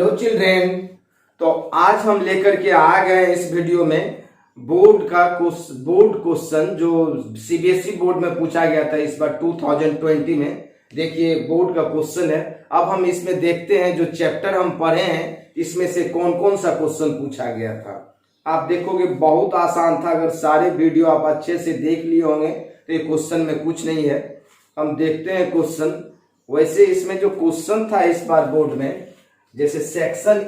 Hello children. तो आज हम लेकर के आ गए इस वीडियो में बोर्ड क्वेश्चन जो सीबीएसई बोर्ड में पूछा गया था इस बार 2020 में। देखिए बोर्ड का क्वेश्चन है। अब हम इसमें देखते हैं जो चैप्टर हम पढ़े हैं इसमें से कौन कौन सा क्वेश्चन पूछा गया था। आप देखोगे बहुत आसान था। अगर सारे वीडियो आप अच्छे से देख लिए होंगे तो ये क्वेश्चन में कुछ नहीं है। हम देखते हैं क्वेश्चन। वैसे इसमें जो क्वेश्चन था इस बार बोर्ड में, जैसे सेक्शन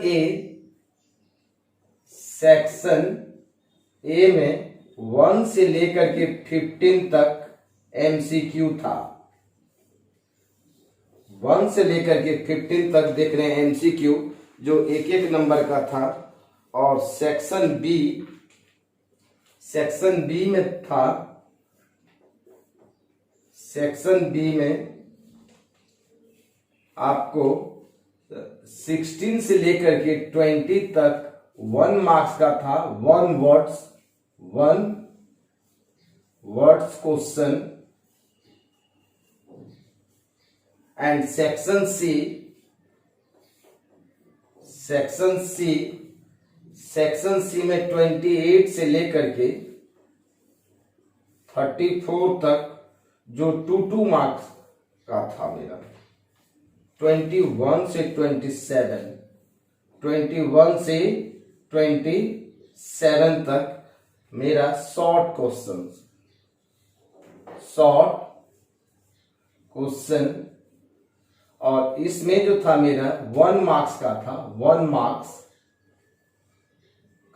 ए में 1 से लेकर के 15 तक एमसीक्यू था। 1 से लेकर के 15 तक देख रहे हैं एमसीक्यू जो एक एक नंबर का था। और सेक्शन बी में था, सेक्शन बी में आपको 16 से लेकर के 20 तक 1 मार्क्स का था। 1 words question. And section C में 28 से लेकर के 34 तक जो 2 मार्क्स का था मेरा। 21 से 27 तक मेरा शॉर्ट क्वेश्चन। और इसमें जो था मेरा 1 मार्क्स का था, 1 मार्क्स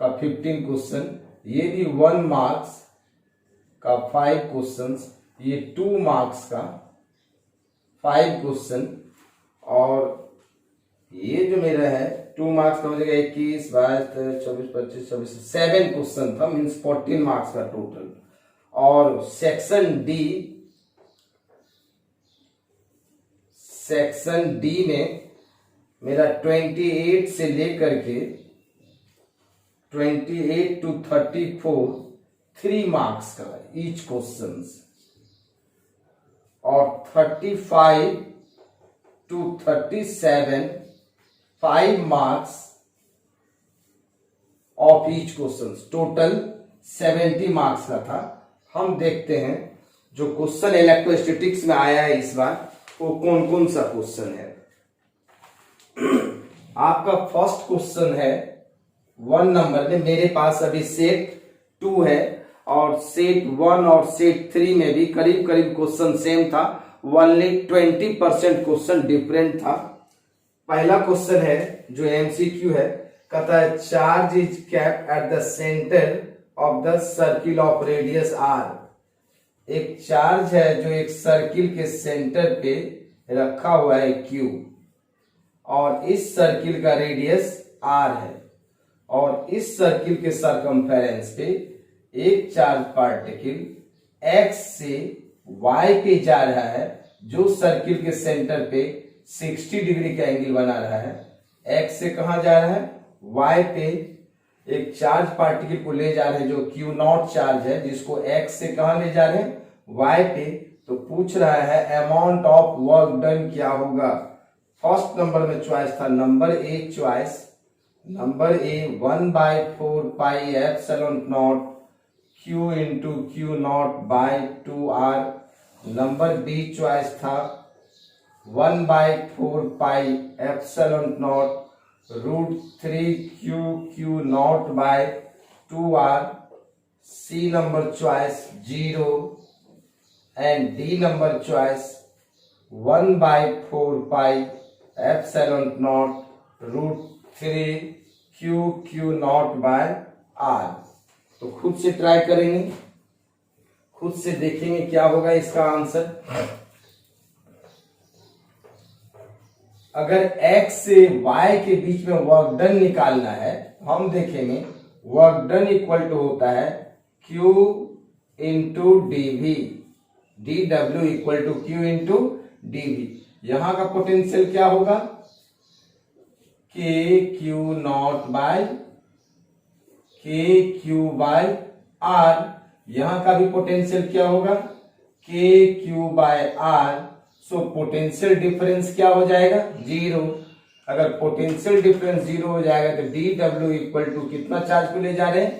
का 15 क्वेश्चन। ये भी 1 मार्क्स का 5 क्वेश्चंस। ये 2 मार्क्स का 5 क्वेश्चन। और ये जो मेरा है 2 मार्क्स का हो जाएगा 21, 22, 24, 25, 26, 7 क्वेश्चन था। मीन्स 14 मार्क्स का टोटल। और सेक्शन डी में मेरा 28 से लेकर के 28 to 34 3 मार्क्स का ईच क्वेश्चन। और 35 to 37 5 marks of each question. Total 70 marks का था। हम देखते हैं जो क्वेश्चन इलेक्ट्रोस्टैटिक्स में आया है इस बार वो कौन कौन सा क्वेश्चन है। आपका फर्स्ट क्वेश्चन है 1 नंबर में। मेरे पास अभी सेट 2 है और सेट 1 और सेट 3 में भी करीब करीब क्वेश्चन सेम था। ओनली 20% क्वेश्चन डिफरेंट था। पहला क्वेश्चन है जो एमसीक्यू है, कहता है charge is kept at the centre of the circle of radius R. एक चार्ज है जो एक सर्किल के सेंटर पे रखा हुआ है क्यू, और इस सर्किल का रेडियस आर है। और इस सर्किल के सरकमफेरेंस पे एक चार्ज पार्टिकल एक्स से वाई पे जा रहा है, जो सर्किल के सेंटर पे 60 डिग्री का एंगल बना रहा है। एक्स से कहा जा रहा है, वाई पे एक चार्ज पार्टिकल को ले जा रहे हैं जो क्यू नॉट चार्ज है, जिसको एक्स से कहा ले जा रहे हैं, वाई पे। तो पूछ रहा है अमाउंट ऑफ वर्क डन क्या होगा। फर्स्ट नंबर में चॉइस था number A choice. Number A 1/4 pi epsilon naught Q into Q not by 2R। Number B choice था 1/4 pi epsilon naught √3 Q not by 2R। C number choice 0 and D number choice 1/4 pi epsilon naught √3 Q not by R। तो खुद से try करेंगे, खुद से देखेंगे क्या होगा इसका आंसर। अगर x से y के बीच में वर्क डन निकालना है, हम देखेंगे वर्क डन इक्वल टू होता है Q into dv। dw equal to Q into dv। यहां का पोटेंशियल क्या होगा, KQ नॉट बाय R। यहां का भी पोटेंशियल क्या होगा, KQ by R। So potential difference क्या हो जाएगा, 0। अगर पोटेंशियल डिफरेंस जीरो हो जाएगा तो डी डब्ल्यू इक्वल टू कितना चार्ज को ले जा रहे हैं,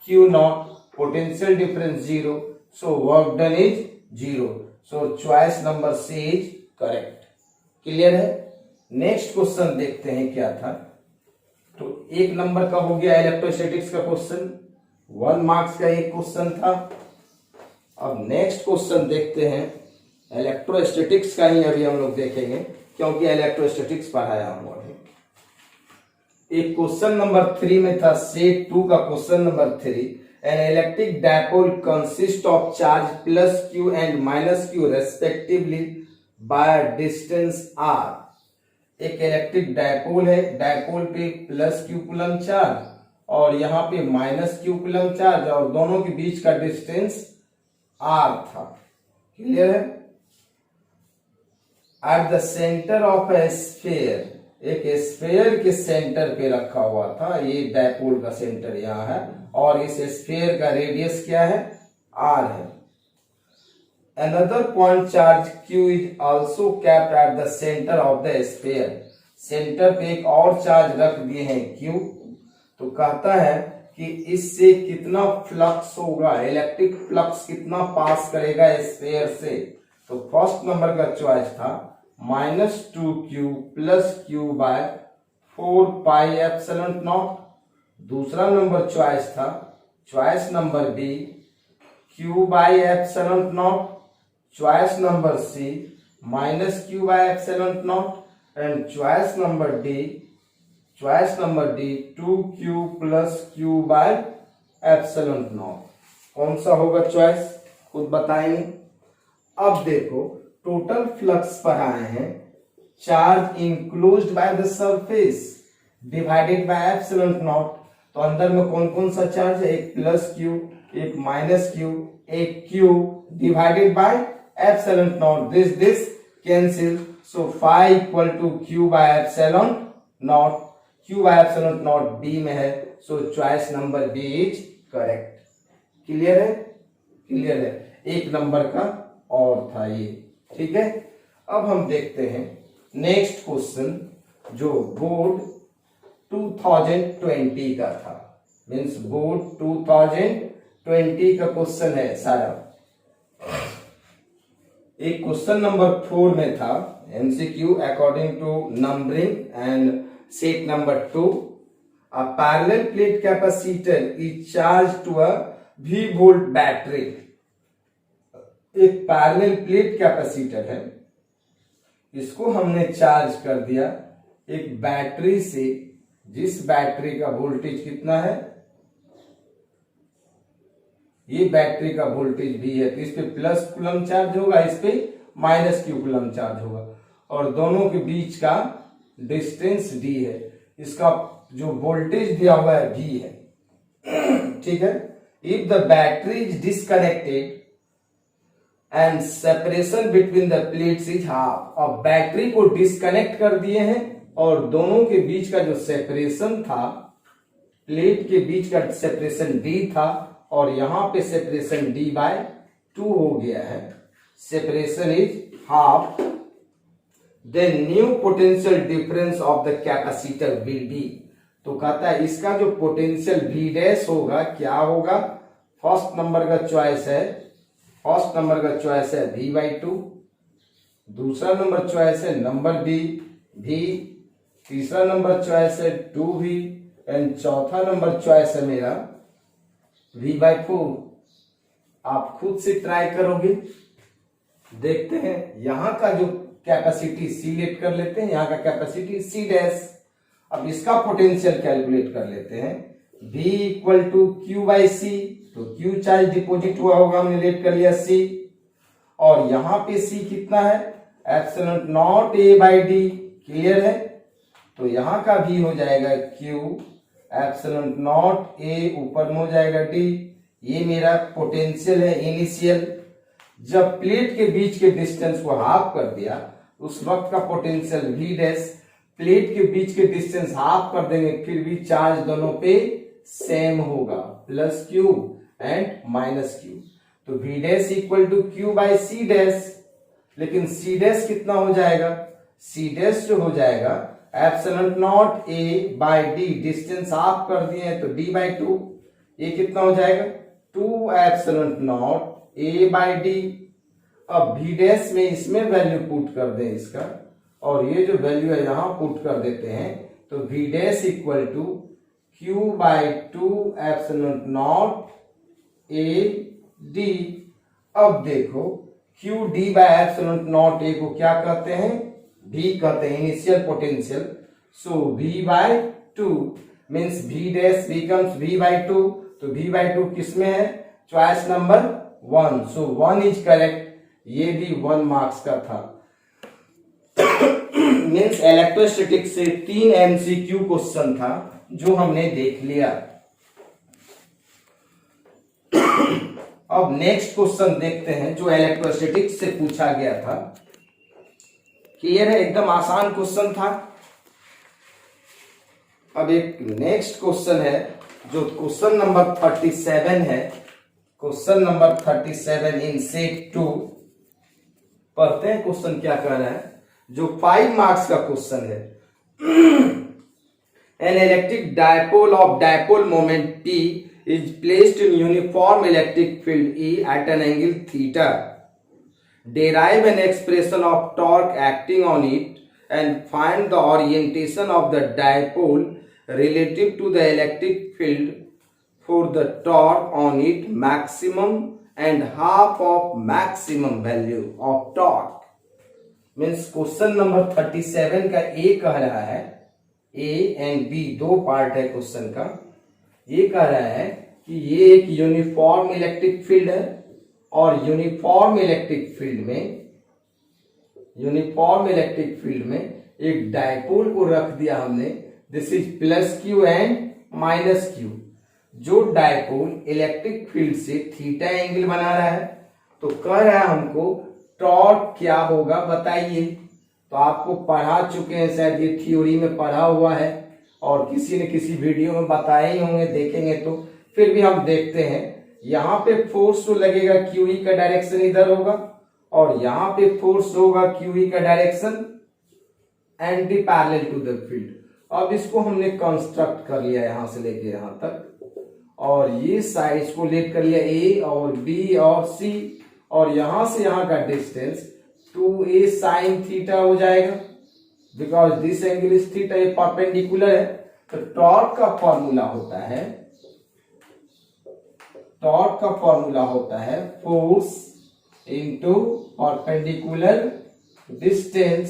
Q naught, potential difference zero, so work done is zero, so choice number C is correct. Clear है। नेक्स्ट क्वेश्चन देखते हैं क्या था। तो एक नंबर का हो गया इलेक्ट्रोस्टैटिक्स का क्वेश्चन, 1 मार्क्स का एक क्वेश्चन था। अब नेक्स्ट क्वेश्चन देखते हैं, इलेक्ट्रोस्टैटिक्स का ही अभी हम लोग देखेंगे क्योंकि इलेक्ट्रोस्टैटिक्स पढ़ाया हुआ है। एक क्वेश्चन नंबर 3 में था, सेट 2 का question number 3, an electric dipole consist of charge plus Q and minus Q respectively by distance R. एक इलेक्ट्रिक डायपोल है, डायपोल पे प्लस क्यू कूलम चार्ज और यहाँ पे माइनस क्यू कूलम चार्ज और दोनों के बीच का डिस्टेंस आर था। क्लियर है। Eight the centre of A sphere, एक स्फीयर के सेंटर पे रखा हुआ था, ये डायपोल का सेंटर यहाँ है और इस स्फीयर का रेडियस क्या है, आर है। Another point charge Q is also capped eight the centre of the sphere, centre पे एक और चार्ज रख दिए हैं क्यू। तो कहता है कि इससे कितना फ्लक्स होगा, इलेक्ट्रिक फ्लक्स कितना पास करेगा स्फीयर से। तो फर्स्ट नंबर का चॉइस था -2q plus Q by 4 epsilon naught. दूसरा नंबर चॉइस था, choice number B, q by epsilon naught. Choice number C, -q by epsilon naught. And choice number D, 2q plus q by epsilon naught. कौन सा होगा choice, खुद बताएंगे। अब देखो, total flux पढ़ाए हैं, charge enclosed by the surface divided by epsilon naught. तो अंदर में कौन कौन सा चार्ज है, एक प्लस क्यू, एक माइनस क्यू, एक Q divided by epsilon naught, this cancel, so phi equal to Q by epsilon naught. Q by epsilon naught B में है, so choice number B is correct. Clear है, clear है। एक number का और था ये, ठीक है। अब हम देखते हैं नेक्स्ट क्वेश्चन जो बोर्ड 2020 का था, मीन्स बोर्ड 2020 का क्वेश्चन है सारा। एक क्वेश्चन नंबर 4 में था, MCQ according to numbering and set number 2, a parallel plate capacitor is charge to a V volt battery. एक पैरेलल प्लेट कैपेसिटर है, इसको हमने चार्ज कर दिया एक बैटरी से, जिस बैटरी का वोल्टेज कितना है, ये बैटरी का वोल्टेज भी है। तो इस पे प्लस कूलम चार्ज होगा, इस पे माइनस क्यू कूलम चार्ज होगा और दोनों के बीच का डिस्टेंस डी है। इसका जो वोल्टेज दिया हुआ है वी है, ठीक है। If the battery is disconnected and separation between the plates is half. अब बैटरी को डिस्कनेक्ट कर दिए हैं और दोनों के बीच का जो सेपरेशन था, प्लेट के बीच का सेपरेशन डी था और यहां पे सेपरेशन डी बाय 2 हो गया है, separation is half. Then new potential difference of the capacitor will be. तो कहता है इसका जो पोटेंशियल वी डैश होगा क्या होगा। फर्स्ट नंबर का चॉइस है, फर्स्ट नंबर का चॉइस है V/2, दूसरा नंबर चॉइस है नंबर बी V, तीसरा नंबर चॉइस है 2V एंड चौथा नंबर चॉइस है मेरा V/4। आप खुद से ट्राई करोगे। देखते हैं यहां का जो कैपेसिटी C लेट कर लेते हैं, यहां का कैपेसिटी C डैश। अब इसका पोटेंशियल कैलकुलेट कर लेते हैं, V इक्वल टू Q/C। तो Q चार्ज डिपोजिट हुआ होगा, हमने लेट कर लिया C, और यहां पे C कितना है, एप्सिलॉन नॉट A/D। क्लियर है। तो यहां का V हो जाएगा Q, एप्सिलॉन नॉट A ऊपर में हो जाएगा D। ये मेरा पोटेंशियल है इनिशियल। जब प्लेट के बीच के डिस्टेंस को हाफ कर दिया, उस वक्त का पोटेंशियल V डैश, प्लेट के बीच के डिस्टेंस हाफ कर देंगे, फिर भी चार्ज दोनों पे सेम होगा, plus Q and minus Q. तो V dash equal to Q/C dash. लेकिन C डैश कितना हो जाएगा, C डैश जो हो जाएगा epsilon naught A by D, distance आप कर दिए हैं तो डी बाई टू, ये कितना हो जाएगा 2 epsilon naught A by D. अब भी डैश में इसमें वैल्यू पुट कर दें इसका, और ये जो वैल्यू है यहां पुट कर देते हैं, तो V dash equal to Q by 2 epsilon naught A D. अब देखो Q D by epsilon naught A को क्या कहते हैं, भी कहते हैं, initial potential. So v by 2 means v dash becomes v by 2, तो v बाय 2 किसमें है, choice number 1। So 1 is correct, ये भी 1 मार्क्स का था। मीन्स इलेक्ट्रोस्टैटिक से 3 एमसीक्यू क्वेश्चन था जो हमने देख लिया। अब नेक्स्ट क्वेश्चन देखते हैं जो इलेक्ट्रोस्टैटिक से पूछा गया था। क्लियर है, एकदम आसान क्वेश्चन था। अब एक नेक्स्ट क्वेश्चन है जो क्वेश्चन नंबर 37 है, क्वेश्चन नंबर 37 इन सेट 2। पढ़ते हैं क्वेश्चन क्या कह रहा है, जो 5 मार्क्स का क्वेश्चन है। N electric dipole of dipole moment P is placed in uniform electric field E at an angle theta. Derive an expression of torque acting on it and find the orientation of the dipole relative to the electric field for the torque on it maximum and half of maximum value of torque. Means question number 37 का ए कह रहा है, A and B दो part है question का। ये कह रहा है कि ये एक यूनिफॉर्म इलेक्ट्रिक फील्ड है, और यूनिफॉर्म इलेक्ट्रिक फील्ड में एक डायपोल को रख दिया हमने, this is plus Q and minus Q. जो डायपोल इलेक्ट्रिक फील्ड से थीटा एंगल बना रहा है, तो कह रहा है हमको टॉर्क क्या होगा बताइए। तो आपको पढ़ा चुके हैं शायद, ये थ्योरी में पढ़ा हुआ है और किसी न किसी वीडियो में बताए ही होंगे, देखेंगे तो। फिर भी हम देखते हैं, यहाँ पे फोर्स तो लगेगा क्यूई का डायरेक्शन इधर होगा, और यहाँ पे फोर्स होगा क्यूई का direction anti parallel to the field. अब इसको हमने कंस्ट्रक्ट कर लिया यहां से लेके यहां तक, और ये साइड्स को लेट कर लिया ए और बी और सी, और यहां से यहां का डिस्टेंस 2a साइन थीटा हो जाएगा, because this angle is theta, ये परपेंडिकुलर है। तो टॉर्क का फॉर्मूला होता है फोर्स इनटू परपेंडिकुलर डिस्टेंस।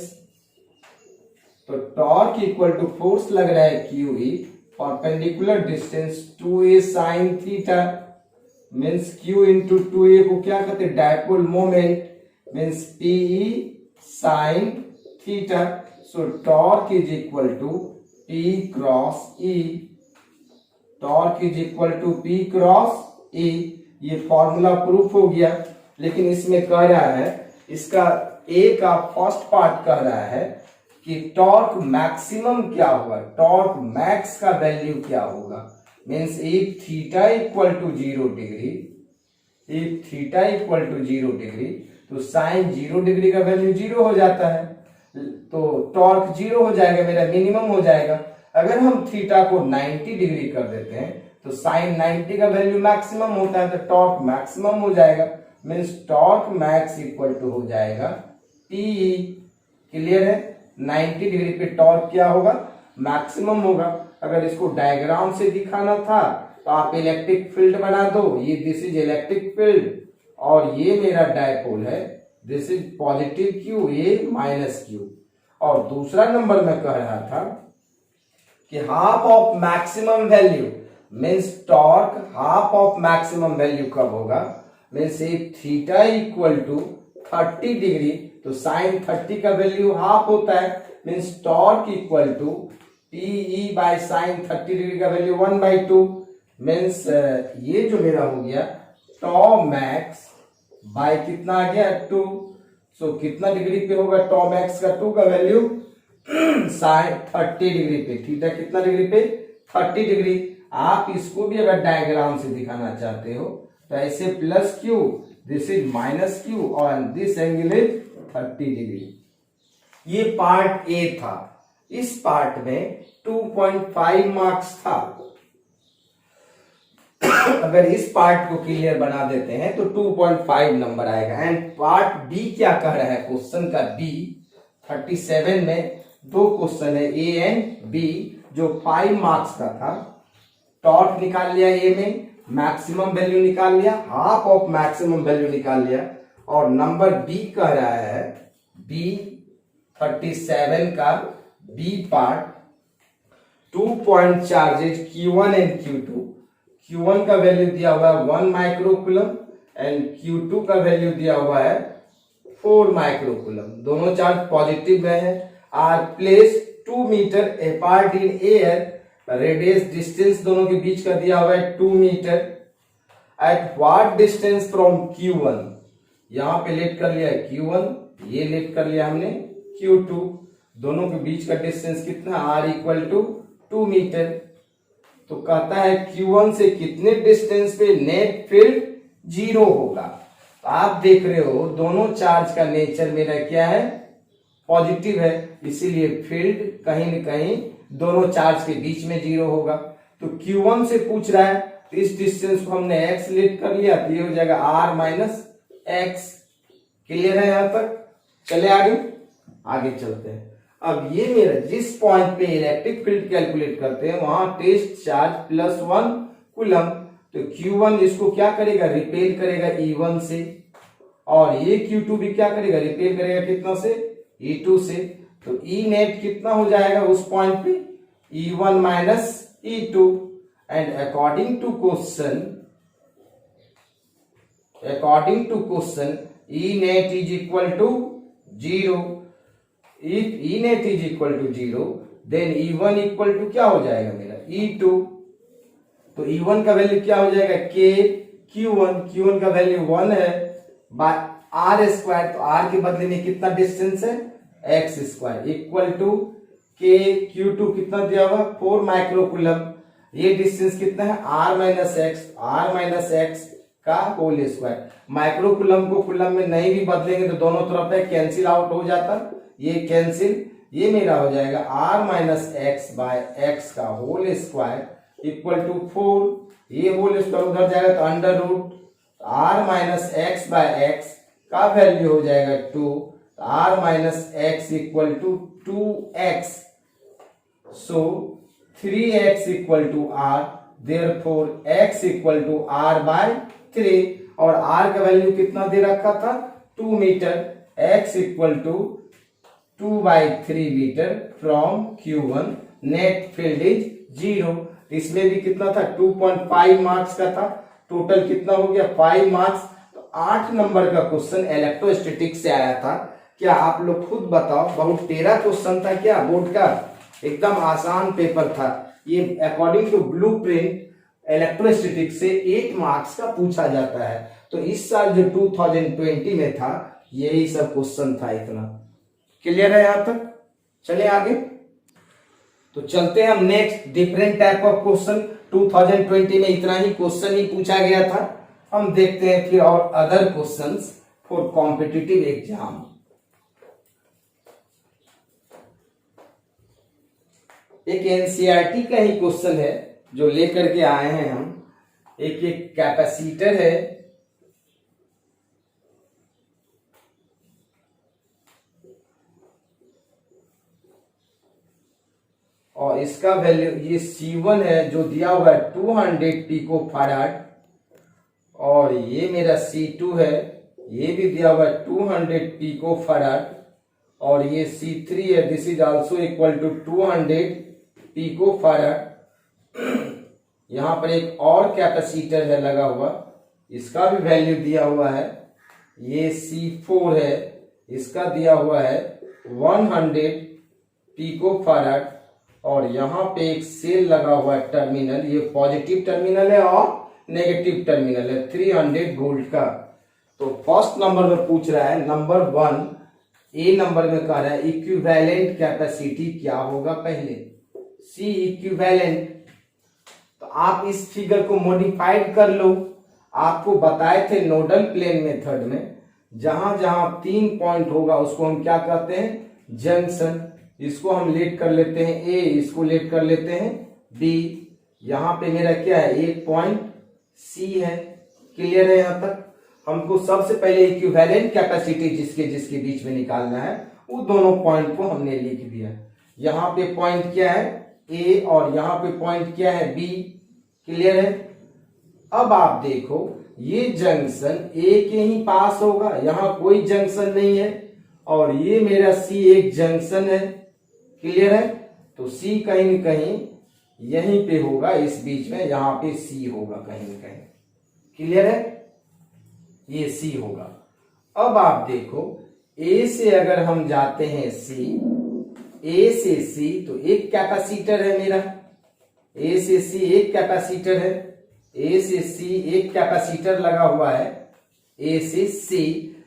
तो टॉर्क इक्वल टू फोर्स लग रहा है QE, perpendicular distance 2a sine theta, means q into 2a को क्या कहते हैं, dipole moment, means pe sine theta. So torque is equal to P cross E, torque is equal to P cross E। ये formula proof हो गया। लेकिन इसमें कह रहा है, इसका A का फर्स्ट पार्ट कह रहा है कि टॉर्क मैक्सिमम क्या होगा, टॉर्क मैक्स का वैल्यू क्या होगा। Means if theta equal to 0 degree, तो साइन 0 डिग्री का वैल्यू 0 हो जाता है, तो टॉर्क 0 हो जाएगा, मेरा मिनिमम हो जाएगा। अगर हम थीटा को 90 डिग्री कर देते हैं तो साइन 90 का वैल्यू मैक्सिमम होता है, तो टॉर्क मैक्सिमम हो जाएगा। Means torque max equal to हो जाएगा टीई। क्लियर है, 90 डिग्री पे टॉर्क क्या होगा, मैक्सिमम होगा। अगर इसको डायग्राम से दिखाना था तो आप इलेक्ट्रिक फील्ड बना दो, ये दिस इज इलेक्ट्रिक फील्ड, और ये मेरा डायपोल है, दिस इज पॉजिटिव क्यू, ये माइनस क्यू। और दूसरा नंबर में कह रहा था कि half of maximum value, means torque half of maximum value कब होगा, means if theta equal to 30 degree, तो साइन 30 का वैल्यू हाफ होता है, means torque equal to PE by sine 30 degree का वैल्यू 1/2। मीन्स ये जो मेरा हो गया टॉ मैक्स बाय कितना आ गया 2। सो कितना डिग्री पे होगा टॉ मैक्स का 2 का वैल्यू, साइन 30 डिग्री पे, थीटा कितना डिग्री पे 30 डिग्री। आप इसको भी अगर डायग्राम से दिखाना चाहते हो तो ऐसे plus Q, this is minus Q, और दिस एंगल इज 30 डिग्री। ये पार्ट ए था। इस पार्ट में 2.5 मार्क्स था। अगर इस पार्ट को क्लियर बना देते हैं तो 2.5 नंबर आएगा। एंड पार्ट बी क्या कह रहा है क्वेश्चन का, बी 37 में दो क्वेश्चन है ए एंड बी, जो 5 मार्क्स का था। टॉट निकाल लिया ए में, मैक्सिमम वैल्यू निकाल लिया, हाफ ऑफ मैक्सिमम वैल्यू निकाल लिया, और नंबर बी कह रहा है, बी 37 का B part 2 point charges Q1 and Q2। Q1 का वैल्यू दिया हुआ है 1 माइक्रोकूलम एंड Q2 का वैल्यू दिया हुआ है 4 माइक्रोकूलम। दोनों चार्ज पॉजिटिव में है। Are place 2 metre apart in air, radius distance दोनों के बीच का दिया हुआ है 2 metre. At what distance from Q1, यहां पे लेट कर लिया है Q1, ये लेट कर लिया हमने Q2, दोनों के बीच का डिस्टेंस कितना, R इक्वल टू 2 मीटर। तो कहता है Q1 से कितने डिस्टेंस पे नेट फील्ड 0 होगा। तो आप देख रहे हो दोनों चार्ज का नेचर मेरा क्या है, पॉजिटिव है, इसीलिए फील्ड कहीं न कहीं दोनों चार्ज के बीच में 0 होगा। तो Q1 से पूछ रहा है, तो इस डिस्टेंस को हमने x लेट कर लिया, तो ये हो जाएगा r माइनस एक्स। क्लियर है यहां तक? चले आगे चलते हैं। अब ये मेरा जिस पॉइंट पे इलेक्ट्रिक फील्ड कैलकुलेट करते हैं वहां टेस्ट चार्ज +1 कूलम, तो Q1 इसको क्या करेगा, रिपेल करेगा E1 से, और ये Q2 भी क्या करेगा, रिपेल करेगा कितना से, E2 से। तो E नेट कितना हो जाएगा उस पॉइंट पे, E1 minus E2। And according to question E net is equal to 0। If E net is equal to 0, then E1 equal to क्या हो जाएगा मेरा, E2। तो E1 का वैल्यू क्या हो जाएगा, K Q1 का वैल्यू 1 है बाय R स्क्वायर, तो R के बदले में कितना डिस्टेंस है, x square equal to K Q2 कितना दिया हुआ 4 माइक्रोकूलम, ये डिस्टेंस कितना है R माइनस एक्स का होल स्क्वायर। माइक्रोकूलम को कूलम में नहीं भी बदलेंगे तो दोनों तरफ पे कैंसिल आउट हो जाता, ये कैंसिल, ये मेरा हो जाएगा r minus x by x का होल स्क्वायर इक्वल टू 4, ये होल स्क्वायर उधर जाएगा तो under root r minus x by x का वैल्यू हो जाएगा 2, r minus x equal to 2x। So 3x equal to r, therefore x equal to r by 3, और r का value कितना दे रखा था 2 metre, x equal to 2/3 metre from Q1, net field is 0। इसमें भी कितना था 2.5 मार्क्स का था, टोटल कितना हो गया 5 मार्क्स। तो 8 नंबर का क्वेश्चन इलेक्ट्रोस्टैटिक्स से आया था। क्या आप लोग खुद बताओ, बहुत टेढ़ा क्वेश्चन था क्या बोर्ड का, एकदम आसान पेपर था ये। अकॉर्डिंग टू ब्लूप्रिंट इलेक्ट्रोस्टैटिक्स से 8 मार्क्स का पूछा जाता है। तो इस साल जो 2020 में था यही सब क्वेश्चन था इतना। क्लियर है यहां तक? चलिए आगे। तो चलते हैं हम next different type of question. 2020 में इतना ही क्वेश्चन ही पूछा गया था, हम देखते हैं फिर और other questions for competitive exam. एक एनसीईआरटी का ही क्वेश्चन है जो लेकर के आए हैं हम। एक कैपेसिटर है, और इसका वैल्यू ये C1 है जो दिया हुआ है 200 पिको फैराड, और ये मेरा C2 है, ये भी दिया हुआ है 200 पिको फैराड, और ये C3 है, this is also equal to 200 pico farad. यहां पर एक और कैपेसिटर है लगा हुआ, इसका भी वैल्यू दिया हुआ है, ये C4 है, इसका दिया हुआ है 100 पिको फैराड, और यहां पे एक सेल लगा हुआ है टर्मिनल, ये पॉजिटिव टर्मिनल है और नेगेटिव टर्मिनल है 300 वोल्ट का। तो फर्स्ट नंबर में पूछ रहा है, नंबर 1 ए नंबर में कह रहा है इक्विवेलेंट कैपेसिटी क्या होगा पहले, सी इक्विवेलेंट। तो आप इस फिगर को मॉडिफाइड कर लो। आपको बताए थे नोडल प्लेन मेथड में जहां जहां 3 पॉइंट होगा उसको हम क्या कहते हैं, जंक्शन। इसको हम लेट कर लेते हैं ए, इसको लेट कर लेते हैं बी। यहां पे मेरा क्या है, एक पॉइंट सी है। क्लियर है? यहां तक हमको सबसे पहले इक्विवेलेंट कैपेसिटी जिसके जिसके बीच में निकालना है, वो दोनों पॉइंट को हमने लिख दिया। यहां पे पॉइंट क्या है, ए, और यहां पे पॉइंट क्या है, बी। क्लियर है? अब आप देखो, ये जंक्शन ए के ही पास होगा, यहां कोई जंक्शन नहीं है, और ये मेरा सी एक जंक्शन है। क्लियर है? तो सी कहीं न कहीं यहीं पे होगा, इस बीच में, यहां पे सी होगा कहीं न कहीं। क्लियर है? ये सी होगा। अब आप देखो, ए से अगर हम जाते हैं सी, ए से सी, तो एक कैपेसिटर है मेरा, ए से सी एक कैपेसिटर है, ए से सी एक कैपेसिटर लगा हुआ है, ए से सी,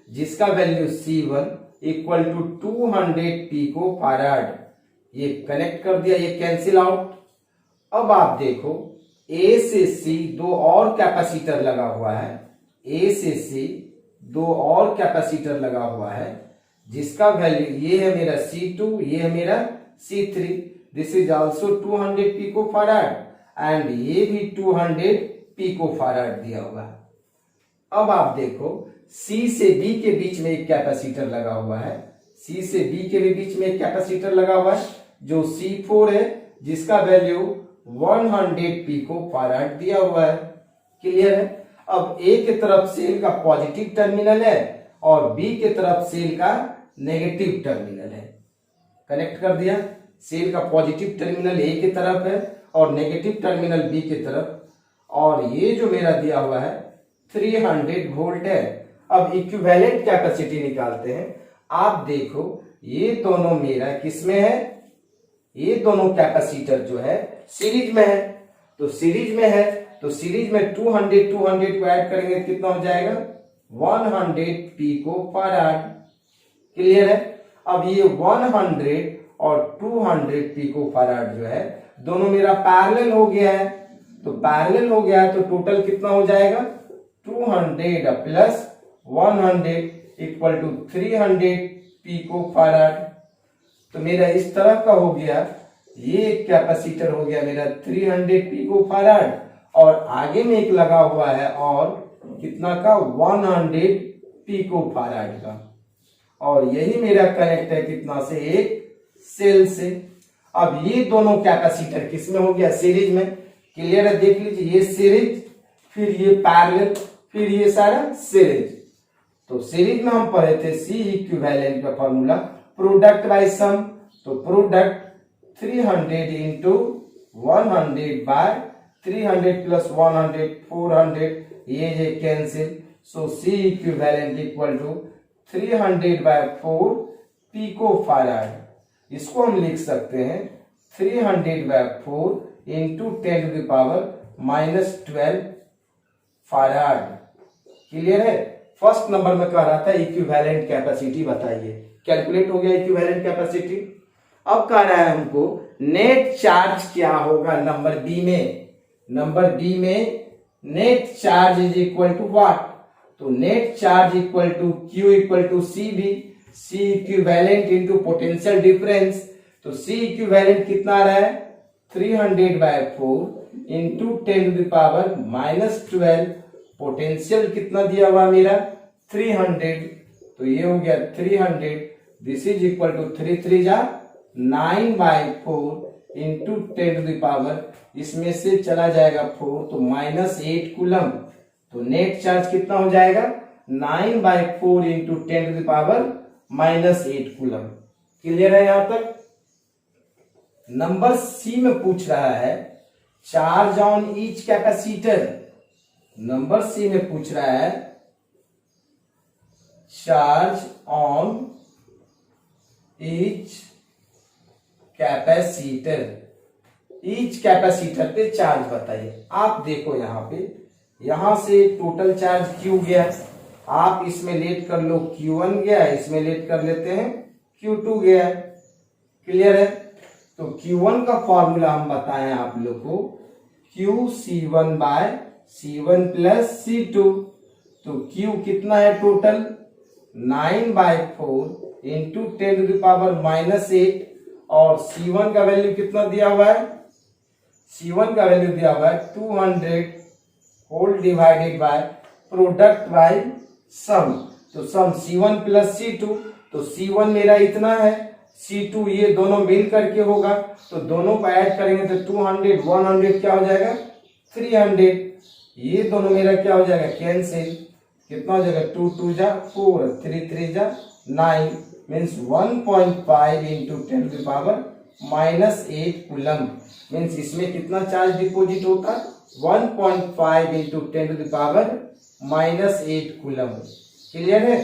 जिसका value C1 equal to 200 pico farad. ये कनेक्ट कर दिया, ये कैंसिल आउट। अब आप देखो, ए से सी दो और कैपेसिटर लगा हुआ है, ए से सी दो और कैपेसिटर लगा हुआ है, जिसका वैल्यू ये है मेरा C2, ये है मेरा C3। This is also 200 pico farad, and ये भी 200 पिको फैराड दिया हुआ है। अब आप देखो, सी से बी के बीच में एक कैपेसिटर लगा हुआ है, सी से बी के भी बीच में एक कैपेसिटर लगा हुआ है, जो C4 है, जिसका वैल्यू 100 पिको फैराड दिया हुआ है। क्लियर है? अब ए के तरफ सेल का पॉजिटिव टर्मिनल है, और बी के तरफ सेल का नेगेटिव टर्मिनल है। कनेक्ट कर दिया, सेल का पॉजिटिव टर्मिनल ए की तरफ है और नेगेटिव टर्मिनल बी की तरफ, और ये जो मेरा दिया हुआ है 300 वोल्ट है। अब इक्विवेलेंट कैपेसिटी निकालते हैं। आप देखो, ये दोनों मेरा किसमें है, ये दोनों कैपेसिटर जो है सीरीज में है, तो सीरीज में है, तो सीरीज में 200 को ऐड करेंगे कितना हो जाएगा, 100 पिको फैराड। क्लियर है? अब ये 100 और 200 पिको फैराड जो है, दोनों मेरा पैरेलल हो गया है, तो पैरेलल हो गया है, तो टोटल कितना हो जाएगा, 200 plus 100 equal to 300 pico farad. तो मेरा इस तरह का हो गया, ये कैपेसिटर हो गया मेरा 300 पिको फैराड, और आगे में एक लगा हुआ है और कितना का, 100 पिको फैराड का, और यही मेरा कनेक्ट है कितना से, एक सेल से। अब ये दोनों कैपेसिटर किसमें हो गया, सीरीज में। क्लियर है? देख लीजिए, ये सीरीज, फिर ये पैरेलल, फिर ये सारा सीरीज। तो सीरीज में हम पढ़े थे सी इक्विवेलेंट का फॉर्मूला, प्रोडक्ट बाय सम। तो प्रोडक्ट 300 इंटू 100 बाय 300 प्लस 100 400, ये cancel. So C equivalent equal to 300 by 4 pico farad. इसको हम लिख सकते हैं 300 by 4 into 10 to the power -12 farad. Clear है? फर्स्ट नंबर में कह रहा था इक्विवेलेंट कैपेसिटी बताइए, कैलकुलेट हो गया इक्विवेलेंट कैपेसिटी। अब कह रहा है हमको नेट चार्ज क्या होगा नंबर बी में। नंबर बी में net charge is equal to what, तो net charge equal to Q equal to C भी, C equivalent into potential difference. तो सी इक्विवेलेंट कितना आ रहा है, 300 by 4 into 10 to the power -12। पोटेंशियल कितना दिया हुआ मेरा, 300, तो ये हो गया 300। दिस इज इक्वल टू 3 3 जा 9 by 4 into 10 to the power, इसमें से चला जाएगा 4, तो -8 कूलम। तो नेट चार्ज कितना हो जाएगा, 9 by 4 into 10 to the power -8 coulomb. Clear है यहां तक? नंबर सी में पूछ रहा है charge on each capacitor. Number C में पूछ रहा है charge on each capacitor, each capacitor पे चार्ज बताइए। आप देखो यहां पे, यहां से टोटल चार्ज क्यू गया, आप इसमें लेट कर लो Q1 गया, इसमें लेट कर लेते हैं Q2 गया। क्लियर है? तो Q1 का फॉर्मूला हम बताएं आप लोग को, QC1 bye C1 plus C2। तो Q कितना है total, 9 by 4 into 10 to the power -8, और C1 का वैल्यू कितना दिया हुआ है, C1 का वैल्यू दिया हुआ है 200 whole divided by product by sum. तो सम C1 प्लस C2, तो C1 मेरा इतना है, C2 ये दोनों मिल करके होगा, तो दोनों को ऐड करेंगे तो 200 100 क्या हो जाएगा 300, ये दोनों मेरा क्या हो जाएगा कैंसिल, कितना हो जाएगा 2 2 जा 4 3 3 जा 9, means 1.5 into 10 to power -8 coulomb. Means इसमें कितना चार्ज डिपोजिट होता है 1.5 into 10 to power -8 coulomb. Clear है।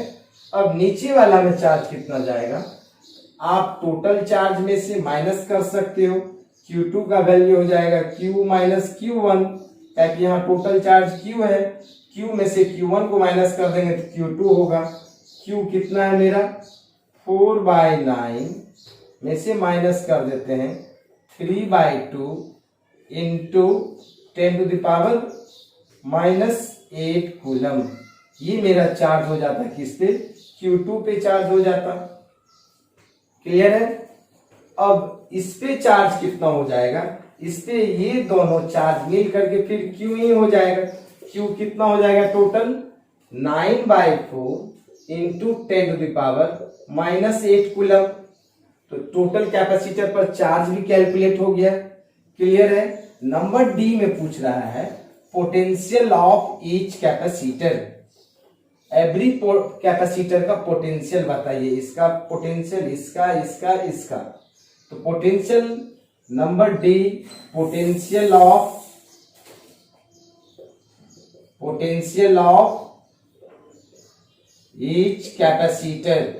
अब नीचे वाला में चार्ज कितना जाएगा, आप टोटल चार्ज में से माइनस कर सकते हो, Q2 का वैल्यू हो जाएगा Q माइनस Q1, ताकि यहाँ टोटल चार्ज Q है, Q में से Q1 को माइनस कर देंगे तो Q2 होगा। Q कितना है मेरा 4/9 में से माइनस कर देते हैं 3/2 into 10 to the power -8 coulomb. ये मेरा चार्ज हो जाता है किस पे, Q2 पे चार्ज हो जाता। क्लियर है। अब इस पे चार्ज कितना हो जाएगा, इस पे ये दोनों चार्ज मिल करके फिर Q ही हो जाएगा। Q कितना हो जाएगा total 9/4 into 10 to the power -8 coulomb. तो टोटल कैपेसिटर पर चार्ज भी कैलकुलेट हो गया। क्लियर है। नंबर डी में पूछ रहा है potential of each capacitor, every capacitor का पोटेंशियल बताइए, इसका पोटेंशियल, इसका इसका इसका। तो potential number D, potential of each capacitor,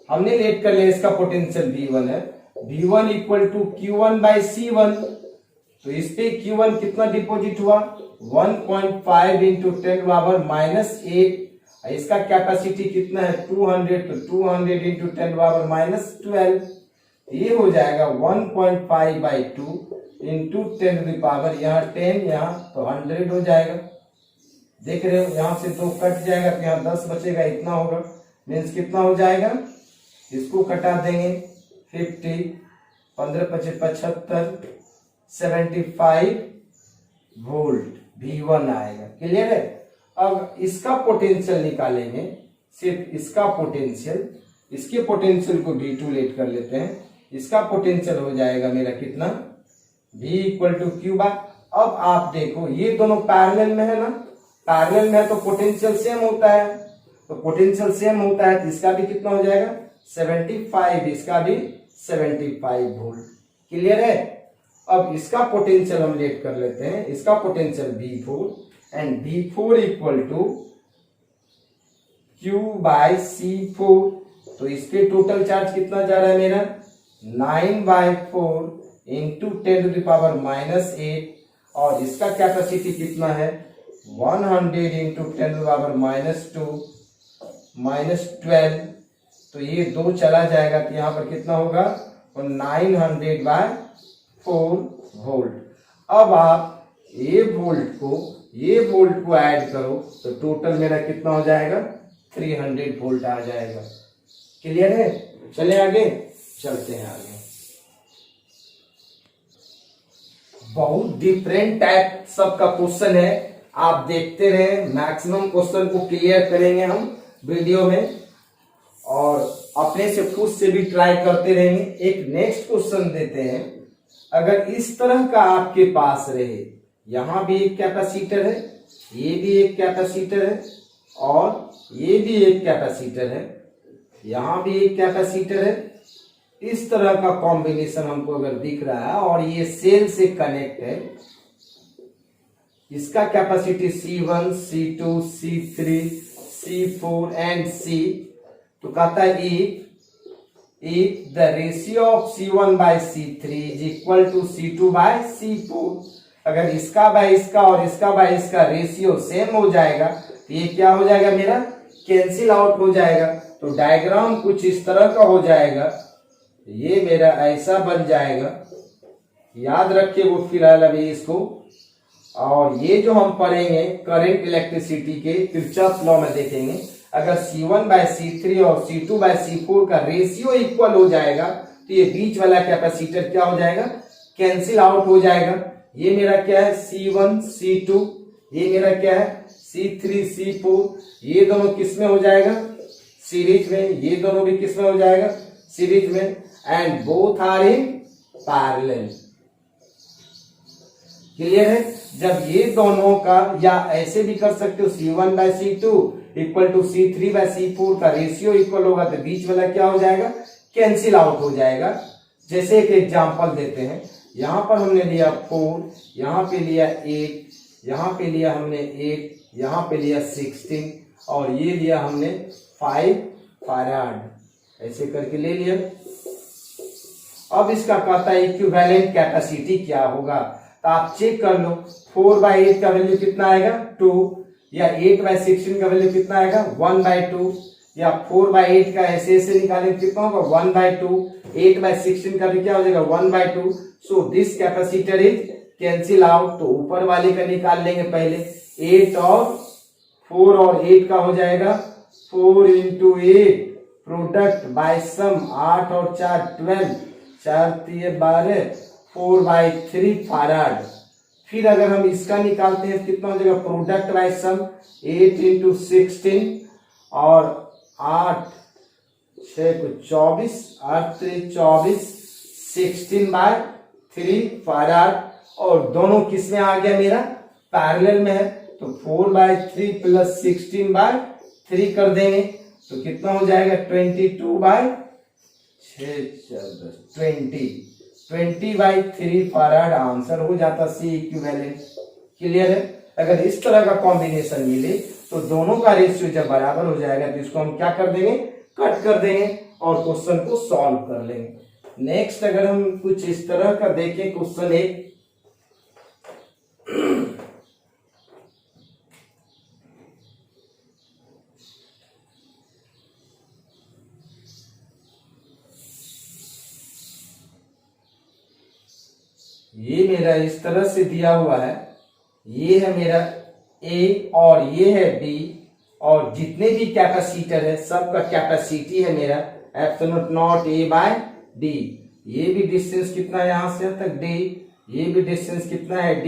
हमने लेट कर लिया, इसका पोटेंशियल V1 है, V1 इक्वल टू Q1/C1। तो इस पे Q1 कितना डिपोजिट हुआ 1.5 इंटू 10 पावर -8, इसका कैपेसिटी कितना है 200, तो 200 इंटू 10 पावर -12, ये हो जाएगा 1.5/2 इंटू 10 टू द पावर, यहाँ 10 यहाँ तो 100 हो जाएगा। देख रहे हो यहाँ से 2 कट जाएगा तो यहाँ 10 बचेगा, इतना होगा। मीन्स कितना हो जाएगा, इसको कटा देंगे 50, 15 25 75, 75 वोल्ट V1 आएगा। क्लियर है। अब इसका पोटेंशियल निकालेंगे, सिर्फ इसका पोटेंशियल, इसके पोटेंशियल को V2 लेट कर लेते हैं, इसका पोटेंशियल हो जाएगा मेरा कितना V इक्वल टू Q बार। अब आप देखो ये दोनों पैरेलल में है ना, पैरेलल में है तो पोटेंशियल सेम होता है, तो पोटेंशियल सेम होता है तो इसका भी कितना हो जाएगा 75, इसका भी 75 वोल्ट। क्लियर है। अब इसका पोटेंशियल हम लेट कर लेते हैं, इसका potential V4 and V4 equal to Q/C4। तो इस पे टोटल चार्ज कितना जा रहा है मेरा 9/4 इंटू 10 टू द पावर -8, और इसका कैपेसिटी कितना है 100 इंटू 10 टू द पावर -2 -12। तो ये 2 चला जाएगा तो यहाँ पर कितना होगा 900/4 वोल्ट। अब आप ये वोल्ट को ऐड करो तो टोटल मेरा कितना हो जाएगा 300 वोल्ट आ जाएगा। क्लियर है। चले आगे, चलते हैं आगे। बहुत डिफरेंट टाइप सबका क्वेश्चन है, आप देखते रहे, मैक्सिमम क्वेश्चन को क्लियर करेंगे हम वीडियो में, और अपने से खुद से भी ट्राई करते रहेंगे। एक नेक्स्ट क्वेश्चन देते हैं, अगर इस तरह का आपके पास रहे, यहां भी एक कैपेसिटर है, ये भी एक कैपेसिटर है, और ये भी एक कैपेसिटर है, यहां भी एक कैपेसिटर है, इस तरह का कॉम्बिनेशन हमको अगर दिख रहा है और ये सेल से कनेक्ट है, इसका capacity C1 C2 C3 C4 and C, तो कहता है if the ratio of C1/C3 is equal to C2/C4, अगर इसका बाय इसका और इसका बाय इसका रेशियो सेम हो जाएगा तो ये क्या हो जाएगा मेरा कैंसिल आउट हो जाएगा। तो डायग्राम कुछ इस तरह का हो जाएगा, ये मेरा ऐसा बन जाएगा, याद रखिए वो फिलहाल अभी इसको। और ये जो हम पढ़ेंगे करंट इलेक्ट्रिसिटी के किरचॉफ लॉ में देखेंगे, अगर C1/C3 और C2/C4 का रेशियो इक्वल हो जाएगा तो ये बीच वाला कैपेसिटर क्या हो जाएगा, कैंसिल आउट हो जाएगा। ये मेरा क्या है C1 C2, ये मेरा क्या है C3 C4, ये दोनों किस में हो जाएगा, सीरीज में, ये दोनों भी किस में हो जाएगा, सीरीज में, and both are in parallel. Clear है। जब ये दोनों का, या ऐसे भी कर सकते हो C1/C2 इक्वल टू C3/C4 का रेशियो इक्वल होगा तो बीच वाला क्या हो जाएगा, कैंसिल आउट हो जाएगा। जैसे एक एग्जांपल देते हैं, यहां पर हमने लिया 4, यहां पे लिया 8, यहां पे लिया हमने 8, यहां पे लिया 16 और ये लिया हमने 5 फैराड, ऐसे करके ले लिया। अब इसका कहता है इक्विवेलेंट कैपेसिटी क्या होगा, तो आप चेक कर लो 4/8 का वैल्यू कितना आएगा 2, या 8/16 का वैल्यू कितना आएगा 1/2, या 4/8 का ऐसे ऐसे निकालेंगे कितना होगा 1/2, 8/16 का भी क्या हो जाएगा 1/2। So this capacitor is cancel out, तो ऊपर वाले का निकाल लेंगे पहले, 8 और 4 और 8 का हो जाएगा 4 × 8 प्रोडक्ट बाय सम 8 और 4 12, 4 × 12, 4/3 फैराड। फिर अगर हम इसका निकालते हैं कितना हो जाएगा प्रोडक्ट बाय सम 8 × 16 और 8 6 को 24, 8 3 24, 16/3 फैराड, और दोनों किस में आ गया मेरा पैरेलल में है, तो 4/3 प्लस 16/3 कर देंगे तो कितना हो जाएगा 20/3 फैराड आंसर हो जाता सी इक्विवेलेंट। क्लियर है। अगर इस तरह का कॉम्बिनेशन मिले तो दोनों का रेशियो जब बराबर हो जाएगा तो इसको हम क्या कर देंगे, कट कर देंगे और क्वेश्चन को सॉल्व कर लेंगे। नेक्स्ट अगर हम कुछ इस तरह का देखें क्वेश्चन एक, ये मेरा इस तरह से दिया हुआ है, ये है मेरा ए और ये है बी, और जितने भी कैपेसिटर है सबका कैपेसिटी है मेरा ε0 A/d। ये भी डिस्टेंस कितना है यहां से तक d, ये भी डिस्टेंस कितना है d,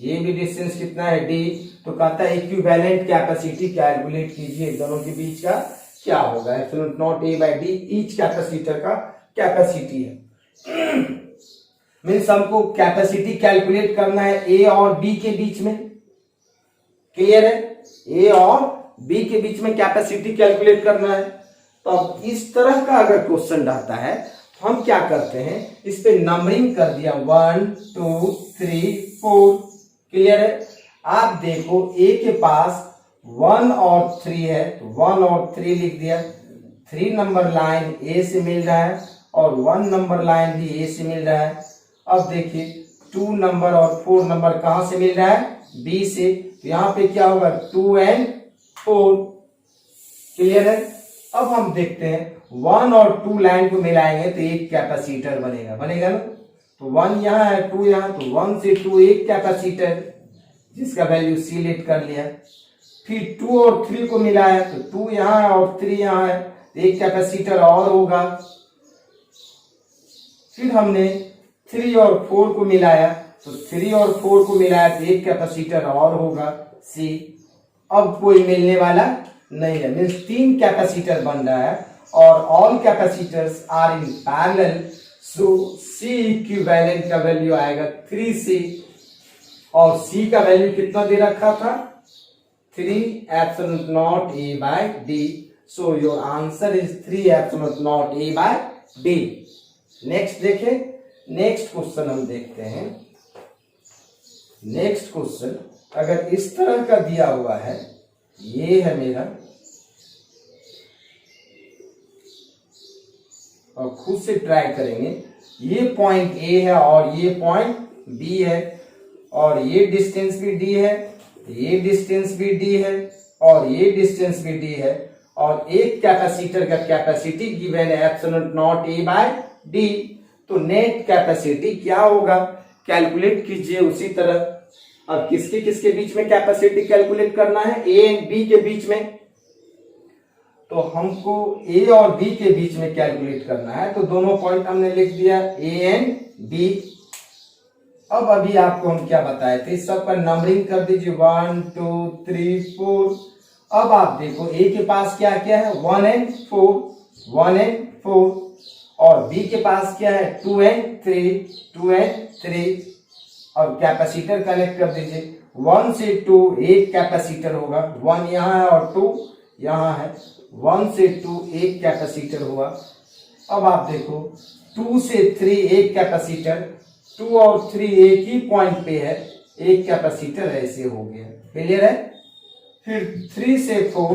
ये भी डिस्टेंस कितना है d। तो कहता है इक्विवेलेंट कैपेसिटी कैलकुलेट कीजिए दोनों के बीच का क्या होगा, ε0 A/d ईच कैपेसिटर का कैपेसिटी है। मीन्स हमको कैपेसिटी कैलकुलेट करना है ए और बी के बीच में। क्लियर है। ए और बी के बीच में कैपेसिटी कैलकुलेट करना है। तो अब इस तरह का अगर क्वेश्चन रहता है तो हम क्या करते हैं, इस पे नंबरिंग कर दिया 1 2 3 4। क्लियर है। आप देखो ए के पास 1 और 3 है तो 1 और 3 लिख दिया, 3 नंबर लाइन ए से मिल रहा है और 1 नंबर लाइन भी ए से मिल रहा है। अब देखिए 2 नंबर और 4 नंबर कहां से मिल रहा है, बी से, तो यहां पे क्या होगा 2 और 4। क्लियर है। अब हम देखते हैं 1 और 2 लाइन को मिलाएंगे तो एक कैपेसिटर बनेगा ना। तो 1 यहाँ है 2 यहाँ, तो 1 से 2 एक कैपेसिटर जिसका वैल्यू सी लेट कर लिया। फिर 2 और 3 को मिलाया तो 2 यहाँ है और 3 यहाँ है, तो एक कैपेसिटर और होगा। फिर हमने 3 और 4 को मिलाया तो 3 और 4 को मिलाया तो एक कैपेसिटर और होगा सी। अब कोई मिलने वाला नहीं है, मीन्स 3 कैपेसिटर बन रहा है और all capacitors are in parallel, so C equivalent का वैल्यू आएगा 3C और सी का वैल्यू कितना दे रखा था 3ε0 A/d। So your answer is 3ε0 A/d। Next देखें, नेक्स्ट क्वेश्चन हम देखते हैं। नेक्स्ट क्वेश्चन अगर इस तरह का दिया हुआ है, ये है मेरा, और खुद से ट्राई करेंगे, ये पॉइंट ए है और ये पॉइंट बी है और ये डिस्टेंस भी डी है, ये डिस्टेंस भी डी है और ये डिस्टेंस भी डी है, और एक कैपेसिटर का कैपेसिटी गिवन है ε0 A/d। तो नेट कैपेसिटी क्या होगा कैलकुलेट कीजिए उसी तरह। अब किसके किसके बीच में कैपेसिटी कैलकुलेट करना है, ए एंड बी के बीच में। तो हमको ए और बी के बीच में कैलकुलेट करना है। तो दोनों पॉइंट हमने लिख दिया ए एंड बी। अब अभी आपको हम क्या बताए थे, इस सब पर नंबरिंग कर दीजिए 1 2 3 4। अब आप देखो ए के पास क्या क्या है 1 एंड 4, 1 एंड 4, और बी के पास क्या है 2 एंड 3, 2 एंड 3। और कैपेसिटर कनेक्ट कर दीजिए 1 से 2 एक कैपेसिटर होगा, 1 यहाँ है और 2 यहाँ है, 1 से 2 एक कैपेसिटर हुआ। अब आप देखो 2 से 3 एक कैपेसिटर, 2 और 3 एक ही पॉइंट पे है, एक कैपेसिटर ऐसे हो गया। क्लियर है? फिर 3 से 4,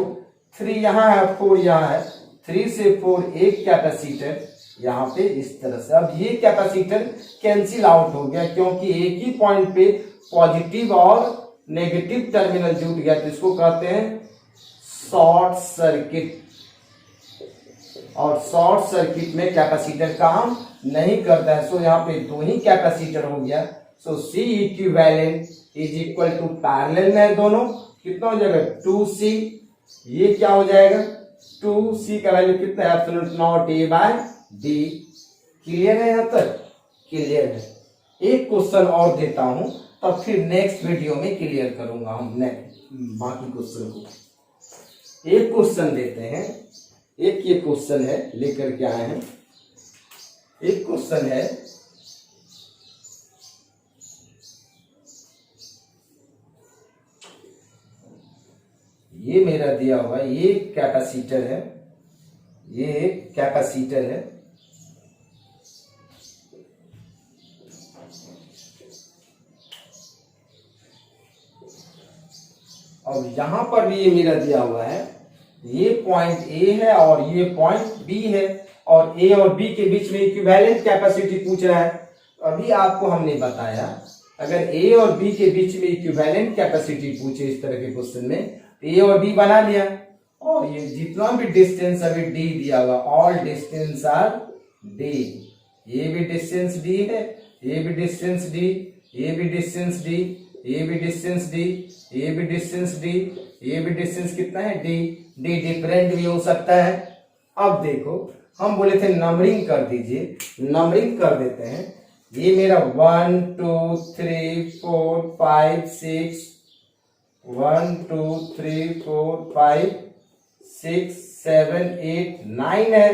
3 यहाँ है 4 यहाँ है, 3 से 4 एक कैपेसिटर यहाँ पे इस तरह से। अब ये कैपेसिटर कैंसिल आउट हो गया क्योंकि एक ही पॉइंट पे पॉजिटिव और नेगेटिव टर्मिनल जुट गया, तो इसको कहते हैं शॉर्ट सर्किट। और शॉर्ट सर्किट में कैपेसिटर काम नहीं करता है। सो यहाँ पे दो ही कैपेसिटर हो गया। So C equivalent is equal to parallel में है दोनों, कितना हो जाएगा 2C। ये क्या हो जाएगा 2C का वैल्यू कितना है absolute not A by D. Clear है? यहाँ तक क्लियर है। एक क्वेश्चन और देता हूं, तब फिर नेक्स्ट वीडियो में क्लियर करूंगा हम बाकी क्वेश्चन को। एक क्वेश्चन देते हैं, एक ये क्वेश्चन है लेकर के आए हैं। एक क्वेश्चन है, ये मेरा दिया हुआ है, ये कैपेसिटर है, ये एक कैपेसिटर है। और यहां पर भी ये मेरा दिया हुआ है, ये पॉइंट ए है और ये पॉइंट बी है, और ए और बी के बीच में इक्विवेलेंट कैपेसिटी पूछ रहा है। अभी आपको हमने बताया अगर ए और बी के बीच में इक्विवेलेंट कैपेसिटी पूछे इस तरह के क्वेश्चन में, तो ए और बी बना लिया, और ये जितना भी डिस्टेंस अभी डी दिया हुआ, ऑल डिस्टेंस आर डी। ये भी डिस्टेंस डी है, ये भी डिस्टेंस डी, ये भी डिस्टेंस डी, ये भी डिस्टेंस डी, ये भी डिस्टेंस डी, ये भी डिस्टेंस कितना है डी। डी डिफरेंट भी हो सकता है। अब देखो हम बोले थे नंबरिंग कर दीजिए, नंबरिंग कर देते हैं। ये मेरा 1 2 3 4 5 6, 1 2 3 4 5 6 7 8 9 है।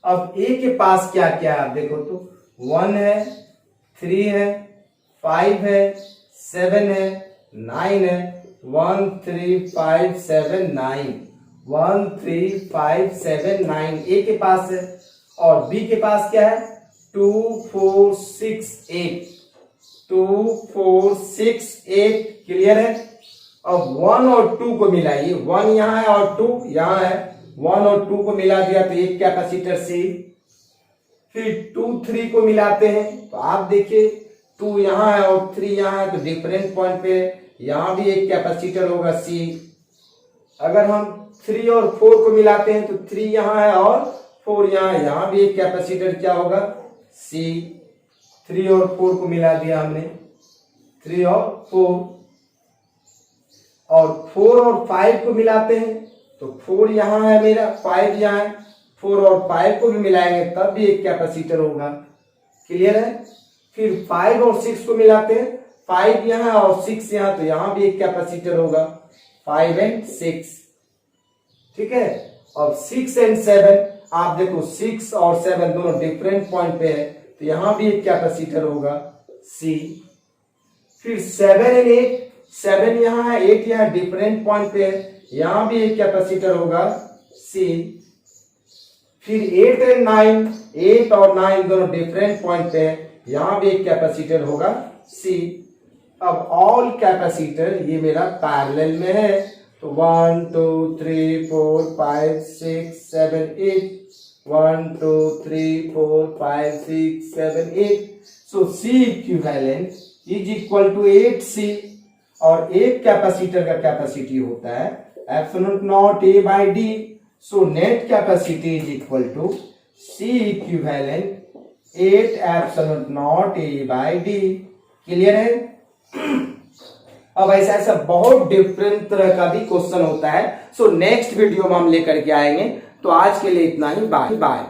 अब ए के पास क्या क्या है आप देखो तो 1 है, 3 है, 5 है, 7 है, 9 है। 1 3 5 7 9, 1 3 5 7 9 ए के पास है। और बी के पास क्या है 2 4 6 8, 2 4 6 8। क्लियर है? अब 1 और 2 को मिलाइए, 1 यहाँ है और 2 यहाँ है, 1 और 2 को मिला दिया तो एक कैपेसिटर सी। फिर 2 3 को मिलाते हैं तो आप देखिए 2 यहाँ है और 3 यहाँ है, तो डिफरेंट पॉइंट पे यहां भी एक कैपेसिटर होगा सी। अगर हम 3 और 4 को मिलाते हैं तो 3 यहाँ है और 4 यहाँ है, यहां भी एक कैपेसिटर क्या होगा सी। 3 और 4 को मिला दिया हमने, 3 और 4। और 4 और 5 को मिलाते हैं तो 4 यहाँ है मेरा, 5 यहाँ है, 4 और 5 को भी मिलाएंगे तब भी एक कैपेसिटर होगा। क्लियर है? फिर 5 और 6 को मिलाते हैं, 5 यहाँ और 6 यहाँ, तो यहां भी एक कैपेसिटर होगा 5 एंड 6। ठीक है? और 6 एंड 7 आप देखो 6 और 7 दोनों डिफरेंट पॉइंट पे है, तो यहां भी एक कैपेसिटर होगा सी। फिर 7 एंड 8, 7 यहाँ है, 8 यहाँ डिफरेंट पॉइंट पे है, यहां भी एक कैपेसिटर होगा सी। फिर 8 एंड 9, 8 और 9 दोनों डिफरेंट पॉइंट पे है, यहां भी एक कैपेसिटर होगा सी। अब ऑल कैपेसिटर ये मेरा पैरेलल में है, तो 1 2 3 4 5 6 7 8, 1 2 3 4 5 6 7 8। So C equivalent is equal to 8C। और एक कैपेसिटर का कैपेसिटी होता है absolute not A by D. So net capacity is equal to C equivalent 8 absolute not A by D. Clear है? अब ऐसा ऐसा बहुत डिफरेंट तरह का भी क्वेश्चन होता है। सो नेक्स्ट वीडियो में हम लेकर के आएंगे। तो आज के लिए इतना ही, बाय बाय।